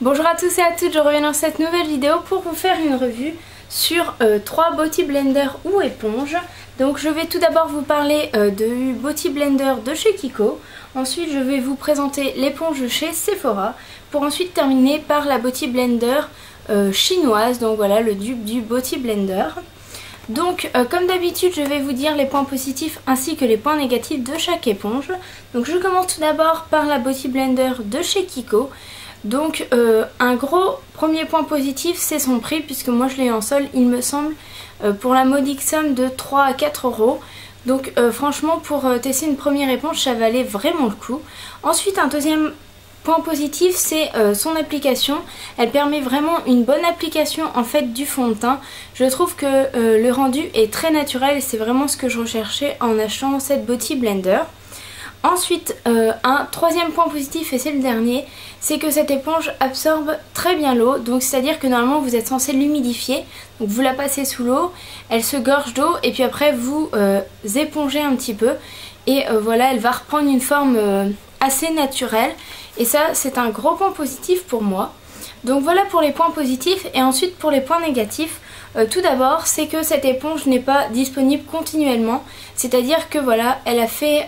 Bonjour à tous et à toutes, je reviens dans cette nouvelle vidéo pour vous faire une revue sur 3 Beauty Blender ou éponges. Donc je vais tout d'abord vous parler du Beauty Blender de chez Kiko. Ensuite je vais vous présenter l'éponge chez Sephora. Pour ensuite terminer par la Beauty Blender chinoise. Donc voilà le dupe du Beauty Blender. Donc comme d'habitude je vais vous dire les points positifs ainsi que les points négatifs de chaque éponge. Donc je commence tout d'abord par la Beauty Blender de chez Kiko. Donc un gros premier point positif c'est son prix, puisque moi je l'ai en solde il me semble pour la modique somme de 3 à 4 euros. Donc franchement pour tester une première éponge ça valait vraiment le coup. Ensuite un deuxième point positif c'est son application. Elle permet vraiment une bonne application en fait du fond de teint. Je trouve que le rendu est très naturel et c'est vraiment ce que je recherchais en achetant cette Beauty Blender. Ensuite, un troisième point positif, et c'est le dernier, c'est que cette éponge absorbe très bien l'eau. Donc c'est-à-dire que normalement vous êtes censé l'humidifier. Donc vous la passez sous l'eau, elle se gorge d'eau et puis après vous épongez un petit peu. Et voilà, elle va reprendre une forme assez naturelle. Et ça c'est un gros point positif pour moi. Donc voilà pour les points positifs. Et ensuite pour les points négatifs, tout d'abord c'est que cette éponge n'est pas disponible continuellement. C'est-à-dire que voilà, elle a fait...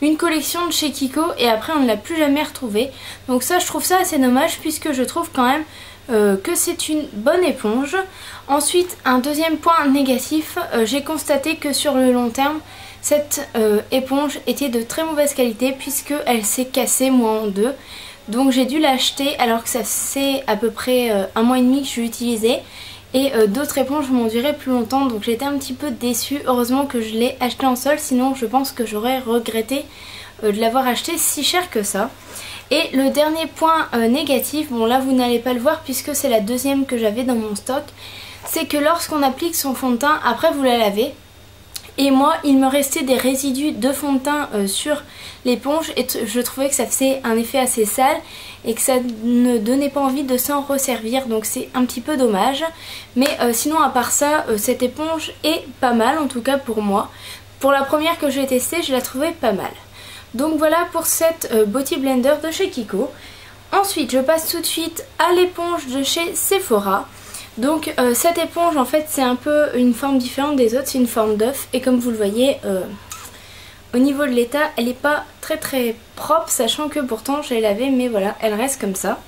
une collection de chez Kiko et après on ne l'a plus jamais retrouvée. Donc ça je trouve ça assez dommage, puisque je trouve quand même que c'est une bonne éponge. Ensuite un deuxième point négatif, j'ai constaté que sur le long terme cette éponge était de très mauvaise qualité, puisqu'elle s'est cassée moi en deux. Donc j'ai dû l'acheter alors que ça fait à peu près un mois et demi que je l'ai utilisée. Et d'autres éponges m'ont duré plus longtemps, donc j'étais un petit peu déçue. Heureusement que je l'ai acheté en solde, sinon je pense que j'aurais regretté de l'avoir acheté si cher que ça. Et le dernier point négatif, bon là vous n'allez pas le voir puisque c'est la deuxième que j'avais dans mon stock, c'est que lorsqu'on applique son fond de teint, après vous la lavez. Et moi il me restait des résidus de fond de teint sur l'éponge et je trouvais que ça faisait un effet assez sale et que ça ne donnait pas envie de s'en resservir, donc c'est un petit peu dommage. Mais sinon à part ça, cette éponge est pas mal, en tout cas pour moi. Pour la première que j'ai testée, je la trouvais pas mal. Donc voilà pour cette Beauty Blender de chez Kiko. Ensuite je passe tout de suite à l'éponge de chez Sephora. Donc cette éponge en fait c'est un peu une forme différente des autres, c'est une forme d'œuf. Et comme vous le voyez, au niveau de l'état elle n'est pas très propre, sachant que pourtant je l'ai lavée, mais voilà, elle reste comme ça.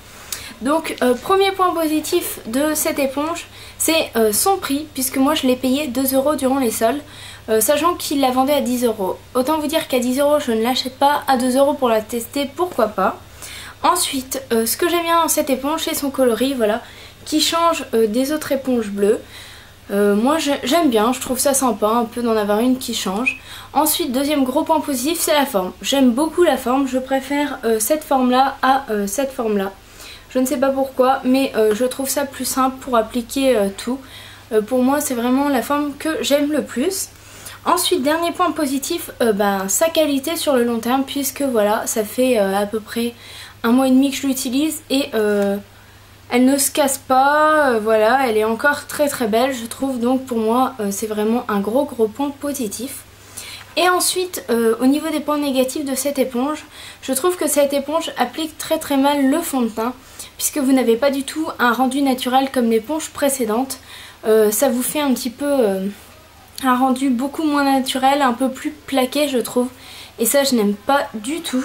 Donc premier point positif de cette éponge, c'est son prix, puisque moi je l'ai payé 2 euros durant les soldes, sachant qu'il la vendait à 10 euros. Autant vous dire qu'à 10 euros je ne l'achète pas, à 2 euros pour la tester, pourquoi pas. Ensuite ce que j'aime bien dans cette éponge c'est son coloris, voilà, qui change des autres éponges bleues. Moi j'aime bien, je trouve ça sympa un peu d'en avoir une qui change. Ensuite deuxième gros point positif c'est la forme. J'aime beaucoup la forme, je préfère cette forme là à cette forme là. Je ne sais pas pourquoi, mais je trouve ça plus simple pour appliquer tout. Pour moi c'est vraiment la forme que j'aime le plus. Ensuite dernier point positif, sa qualité sur le long terme, puisque voilà ça fait à peu près un mois et demi que je l'utilise et elle ne se casse pas, voilà, elle est encore très belle je trouve. Donc pour moi c'est vraiment un gros point positif. Et ensuite au niveau des points négatifs de cette éponge, je trouve que cette éponge applique très mal le fond de teint, puisque vous n'avez pas du tout un rendu naturel comme l'éponge précédente. Ça vous fait un petit peu un rendu beaucoup moins naturel, un peu plus plaqué je trouve, et ça je n'aime pas du tout.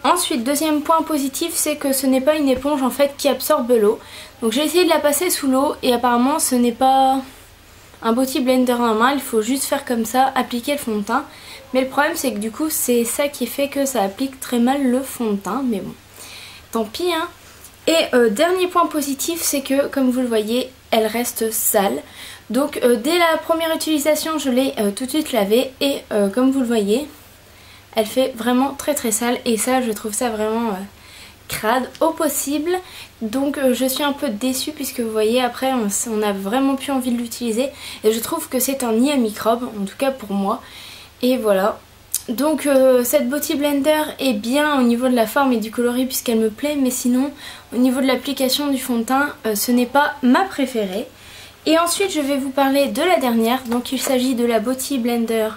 Ensuite deuxième point positif c'est que ce n'est pas une éponge en fait qui absorbe l'eau. Donc j'ai essayé de la passer sous l'eau et apparemment ce n'est pas un Beauty Blender normal, il faut juste faire comme ça, appliquer le fond de teint. Mais le problème c'est que du coup c'est ça qui fait que ça applique très mal le fond de teint, mais bon, tant pis hein. Et dernier point positif c'est que comme vous le voyez elle reste sale. Donc dès la première utilisation je l'ai tout de suite lavée et comme vous le voyez elle fait vraiment très sale, et ça je trouve ça vraiment crade au possible. Donc je suis un peu déçue, puisque vous voyez après on n'a vraiment plus envie de l'utiliser et je trouve que c'est un nid à microbes, en tout cas pour moi. Et voilà, donc cette Beauty Blender est bien au niveau de la forme et du coloris puisqu'elle me plaît, mais sinon au niveau de l'application du fond de teint ce n'est pas ma préférée. Et ensuite je vais vous parler de la dernière, donc il s'agit de la Beauty Blender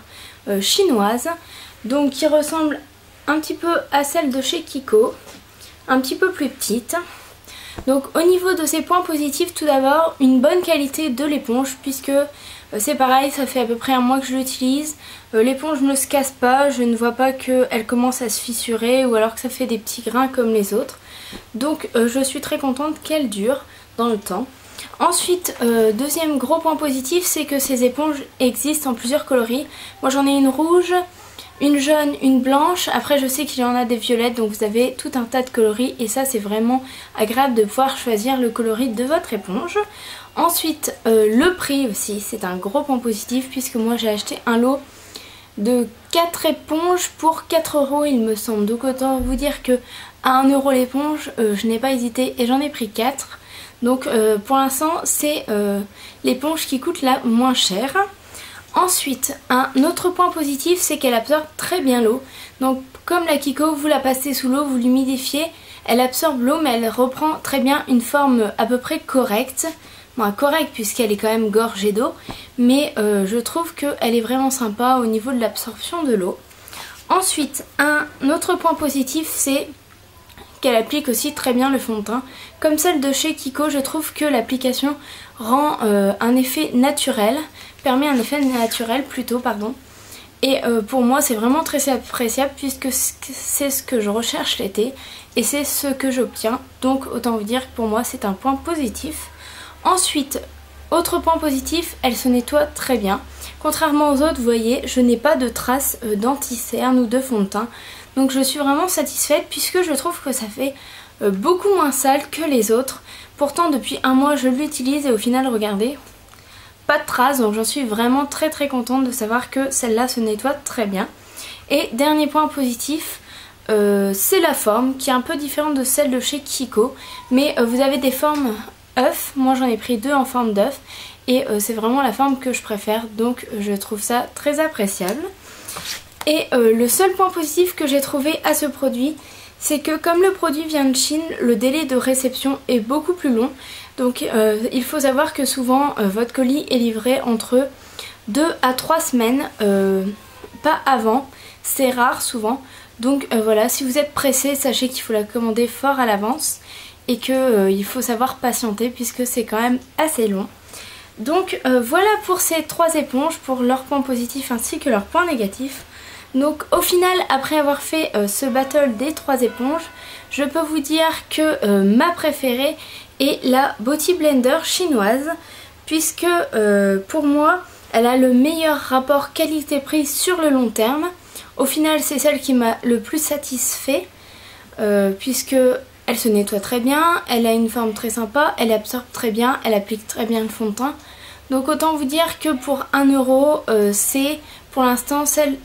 chinoise, donc qui ressemble un petit peu à celle de chez Kiko. un petit peu plus petite. Donc au niveau de ses points positifs, tout d'abord une bonne qualité de l'éponge, puisque c'est pareil, ça fait à peu près un mois que je l'utilise. L'éponge ne se casse pas, je ne vois pas qu'elle commence à se fissurer ou alors que ça fait des petits grains comme les autres. Donc je suis très contente qu'elle dure dans le temps. Ensuite, deuxième gros point positif, c'est que ces éponges existent en plusieurs coloris. Moi j'en ai une rouge, une jaune, une blanche. Après je sais qu'il y en a des violettes, donc vous avez tout un tas de coloris et ça c'est vraiment agréable de pouvoir choisir le coloris de votre éponge. Ensuite le prix aussi, c'est un gros point positif puisque moi j'ai acheté un lot de 4 éponges pour 4 € il me semble. Donc autant vous dire que à 1 € l'éponge, je n'ai pas hésité et j'en ai pris 4. Donc pour l'instant c'est l'éponge qui coûte la moins chère. Ensuite, un autre point positif, c'est qu'elle absorbe très bien l'eau. Donc comme la Kiko, vous la passez sous l'eau, vous l'humidifiez, elle absorbe l'eau mais elle reprend très bien une forme à peu près correcte. Bon, correcte puisqu'elle est quand même gorgée d'eau, mais je trouve qu'elle est vraiment sympa au niveau de l'absorption de l'eau. Ensuite, un autre point positif, c'est qu'elle applique aussi très bien le fond de teint. Comme celle de chez Kiko, je trouve que l'application rend un effet naturel, permet un effet naturel plutôt, pardon. Et pour moi c'est vraiment très appréciable puisque c'est ce que je recherche l'été et c'est ce que j'obtiens. Donc autant vous dire que pour moi c'est un point positif. Ensuite, autre point positif, elle se nettoie très bien. Contrairement aux autres, vous voyez, je n'ai pas de traces d'anti-cerne ou de fond de teint. Donc je suis vraiment satisfaite puisque je trouve que ça fait beaucoup moins sale que les autres. Pourtant depuis un mois je l'utilise et au final regardez, pas de traces, donc j'en suis vraiment très contente de savoir que celle-là se nettoie très bien. Et dernier point positif, c'est la forme qui est un peu différente de celle de chez Kiko. Mais vous avez des formes œufs, moi j'en ai pris 2 en forme d'œuf. Et c'est vraiment la forme que je préfère, donc je trouve ça très appréciable. Et le seul point positif que j'ai trouvé à ce produit, c'est que comme le produit vient de Chine, le délai de réception est beaucoup plus long. Donc il faut savoir que souvent votre colis est livré entre 2 à 3 semaines, pas avant, c'est rare souvent. Donc voilà, si vous êtes pressé, sachez qu'il faut la commander fort à l'avance et qu'il faut savoir patienter puisque c'est quand même assez long. Donc voilà pour ces 3 éponges, pour leurs points positifs ainsi que leurs points négatifs. Donc au final, après avoir fait ce battle des 3 éponges, je peux vous dire que ma préférée est la Beauty Blender chinoise, puisque pour moi elle a le meilleur rapport qualité-prix sur le long terme. Au final c'est celle qui m'a le plus satisfait, puisque elle se nettoie très bien, elle a une forme très sympa, elle absorbe très bien, elle applique très bien le fond de teint. Donc autant vous dire que pour 1 €, c'est pour l'instant celle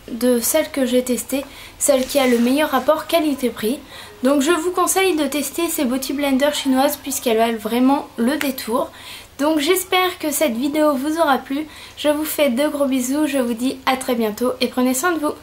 que j'ai testée, celle qui a le meilleur rapport qualité-prix. Donc je vous conseille de tester ces Beauty Blender chinoises puisqu'elles valent vraiment le détour. Donc j'espère que cette vidéo vous aura plu. Je vous fais de gros bisous, je vous dis à très bientôt et prenez soin de vous.